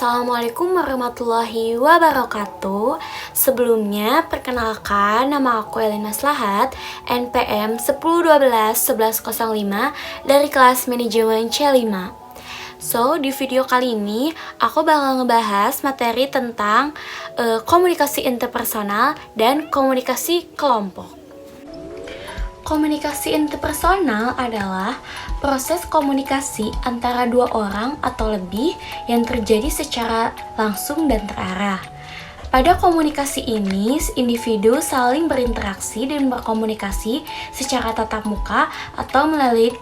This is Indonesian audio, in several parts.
Assalamualaikum warahmatullahi wabarakatuh. Sebelumnya, perkenalkan nama aku Elina Slahat, NPM 1012-1105 dari kelas manajemen C5. So, di video kali ini aku bakal ngebahas materi tentang komunikasi interpersonal dan komunikasi kelompok. Komunikasi interpersonal adalah proses komunikasi antara dua orang atau lebih yang terjadi secara langsung dan terarah. Pada komunikasi ini, individu saling berinteraksi dan berkomunikasi secara tatap muka atau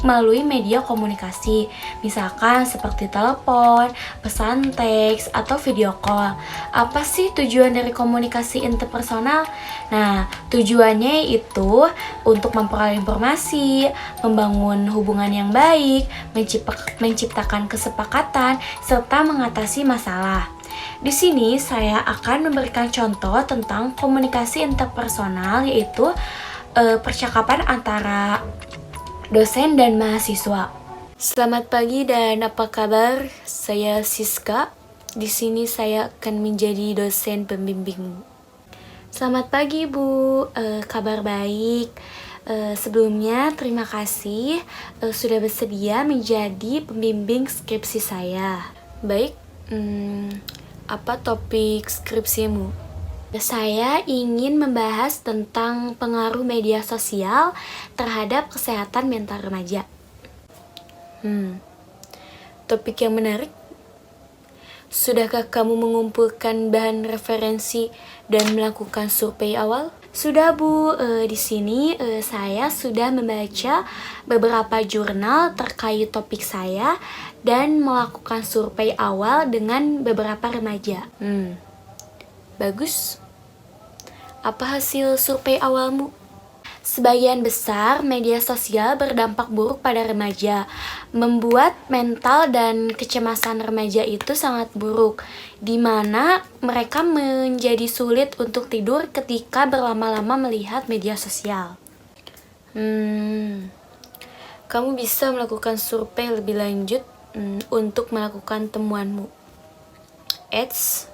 melalui media komunikasi, misalkan seperti telepon, pesan teks, atau video call. Apa sih tujuan dari komunikasi interpersonal? Nah, tujuannya itu untuk memperoleh informasi, membangun hubungan yang baik, menciptakan kesepakatan, serta mengatasi masalah. Di sini saya akan memberikan contoh tentang komunikasi interpersonal, yaitu percakapan antara dosen dan mahasiswa. Selamat pagi dan apa kabar? Saya Siska. Di sini saya akan menjadi dosen pembimbingmu. Selamat pagi Bu, kabar baik. Sebelumnya terima kasih sudah bersedia menjadi pembimbing skripsi saya. Baik, apa topik skripsimu? Saya ingin membahas tentang pengaruh media sosial terhadap kesehatan mental remaja. Topik yang menarik. Sudahkah kamu mengumpulkan bahan referensi dan melakukan survei awal? Sudah Bu, di sini saya sudah membaca beberapa jurnal terkait topik saya dan melakukan survei awal dengan beberapa remaja. Bagus. Apa hasil survei awalmu? Sebagian besar media sosial berdampak buruk pada remaja, membuat mental dan kecemasan remaja itu sangat buruk, di mana mereka menjadi sulit untuk tidur ketika berlama-lama melihat media sosial. Kamu bisa melakukan survei lebih lanjut untuk melakukan temuanmu. Eits,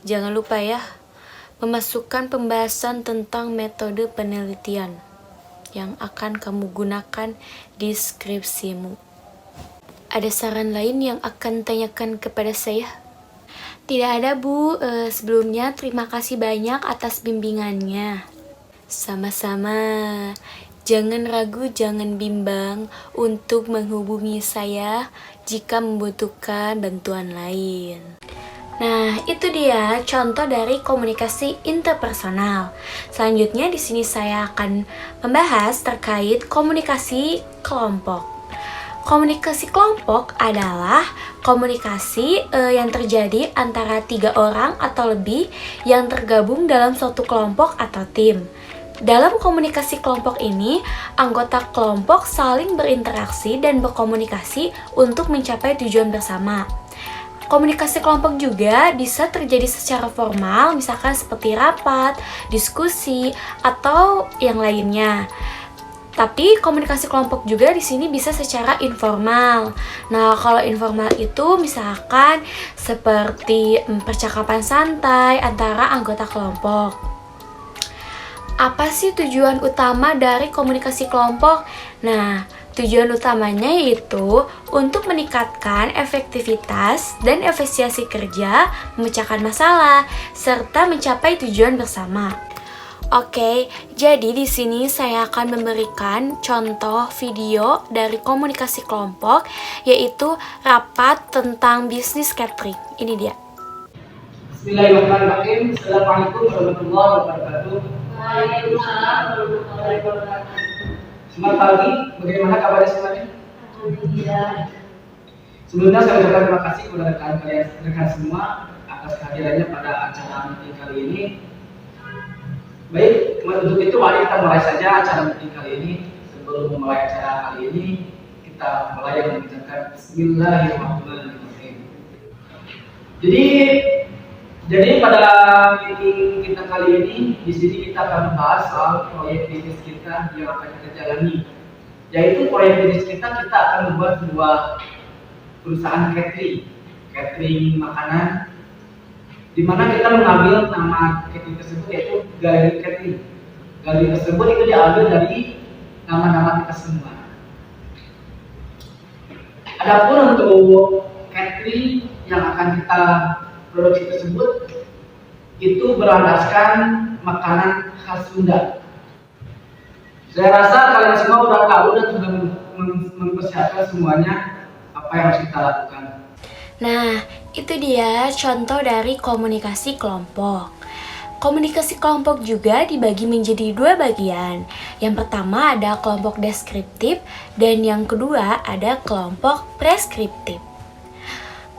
jangan lupa ya, memasukkan pembahasan tentang metode penelitian yang akan kamu gunakan di skripsimu. Ada saran lain yang akan tanyakan kepada saya? Tidak ada Bu, sebelumnya terima kasih banyak atas bimbingannya. Sama-sama, jangan ragu, jangan bimbang untuk menghubungi saya jika membutuhkan bantuan lain. Nah, itu dia contoh dari komunikasi interpersonal. Selanjutnya di sini saya akan membahas terkait komunikasi kelompok. Komunikasi kelompok adalah komunikasi yang terjadi antara 3 orang atau lebih yang tergabung dalam suatu kelompok atau tim. Dalam komunikasi kelompok ini, anggota kelompok saling berinteraksi dan berkomunikasi untuk mencapai tujuan bersama. Komunikasi kelompok juga bisa terjadi secara formal, misalkan seperti rapat, diskusi, atau yang lainnya. Tapi komunikasi kelompok juga di sini bisa secara informal. Nah, kalau informal itu misalkan seperti percakapan santai antara anggota kelompok. Apa sih tujuan utama dari komunikasi kelompok? Nah, tujuan utamanya yaitu untuk meningkatkan efektivitas dan efisiensi kerja, memecahkan masalah, serta mencapai tujuan bersama. Oke, jadi di sini saya akan memberikan contoh video dari komunikasi kelompok, yaitu rapat tentang bisnis catering. Ini dia. Bismillahirrahmanirrahim. Assalamualaikum warahmatullahi wabarakatuh. Waalaikumsalam warahmatullahi wabarakatuh. Selamat pagi, bagaimana kabar semuanya? Alhamdulillah. Sebelumnya saya ucapkan terima kasih kepada rekan semua atas kehadirannya pada acara meeting kali ini. Baik, untuk itu mari kita mulai saja acara meeting kali ini. Sebelum memulai acara kali ini, kita mulai dengan mengucapkan Bismillahirrahmanirrahim. Jadi pada meeting kita kali ini, di sini kita akan membahas soal proyek bisnis kita yang akan kita jalani. Yaitu proyek bisnis kita akan membuat sebuah perusahaan catering. catering makanan, di mana kita mengambil nama catering tersebut yaitu galeri catering. Galeri tersebut itu diambil dari nama-nama kita semua. Adapun untuk catering yang akan kita produksi tersebut itu berlandaskan makanan khas Sunda. Saya rasa kalian semua sudah tahu dan sudah mempersiapkan semuanya apa yang harus kita lakukan. Nah, itu dia contoh dari komunikasi kelompok. Komunikasi kelompok juga dibagi menjadi dua bagian. Yang pertama ada kelompok deskriptif dan yang kedua ada kelompok preskriptif.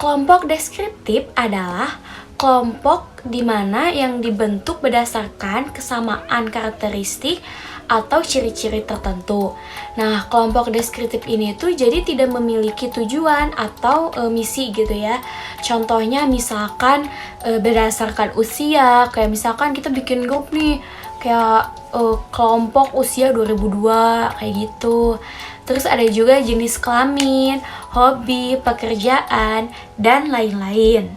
Kelompok deskriptif adalah kelompok di mana yang dibentuk berdasarkan kesamaan karakteristik atau ciri-ciri tertentu. Nah, kelompok deskriptif ini tuh jadi tidak memiliki tujuan atau misi gitu ya. Contohnya misalkan berdasarkan usia, kayak misalkan kita bikin grup nih, kayak kelompok usia 2002 kayak gitu. Terus ada juga jenis kelamin, hobi, pekerjaan, dan lain-lain.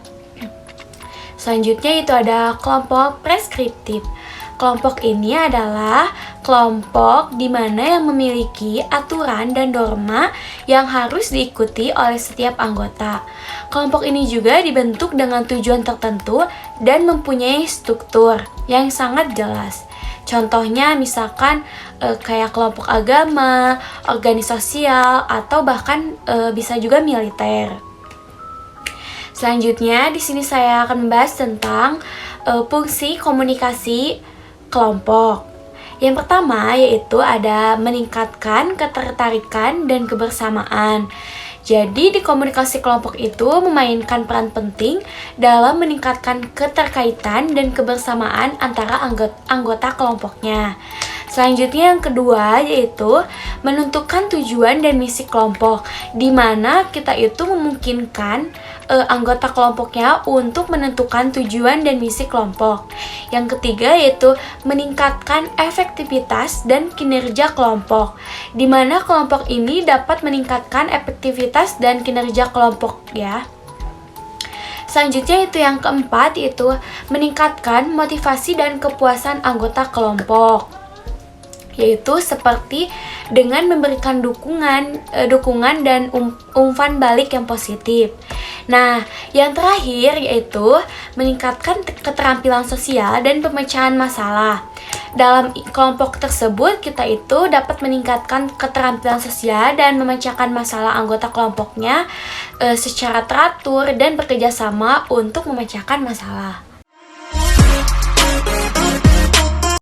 Selanjutnya itu ada kelompok preskriptif. Kelompok ini adalah kelompok di mana yang memiliki aturan dan norma yang harus diikuti oleh setiap anggota. Kelompok ini juga dibentuk dengan tujuan tertentu dan mempunyai struktur yang sangat jelas. Contohnya misalkan kayak kelompok agama, organisasi sosial, atau bahkan bisa juga militer. Selanjutnya di sini saya akan membahas tentang fungsi komunikasi kelompok. Yang pertama yaitu ada meningkatkan ketertarikan dan kebersamaan. Jadi di komunikasi kelompok itu memainkan peran penting dalam meningkatkan keterkaitan dan kebersamaan antara anggota kelompoknya. Selanjutnya yang kedua yaitu menentukan tujuan dan misi kelompok, di mana kita itu memungkinkan anggota kelompoknya untuk menentukan tujuan dan misi kelompok. Yang ketiga yaitu meningkatkan efektivitas dan kinerja kelompok, di mana kelompok ini dapat meningkatkan efektivitas dan kinerja kelompok ya. Selanjutnya itu yang keempat yaitu meningkatkan motivasi dan kepuasan anggota kelompok, yaitu seperti dengan memberikan dukungan dan umpan balik yang positif. Nah, yang terakhir yaitu meningkatkan keterampilan sosial dan pemecahan masalah. Dalam kelompok tersebut kita itu dapat meningkatkan keterampilan sosial dan memecahkan masalah anggota kelompoknya secara teratur dan bekerja sama untuk memecahkan masalah.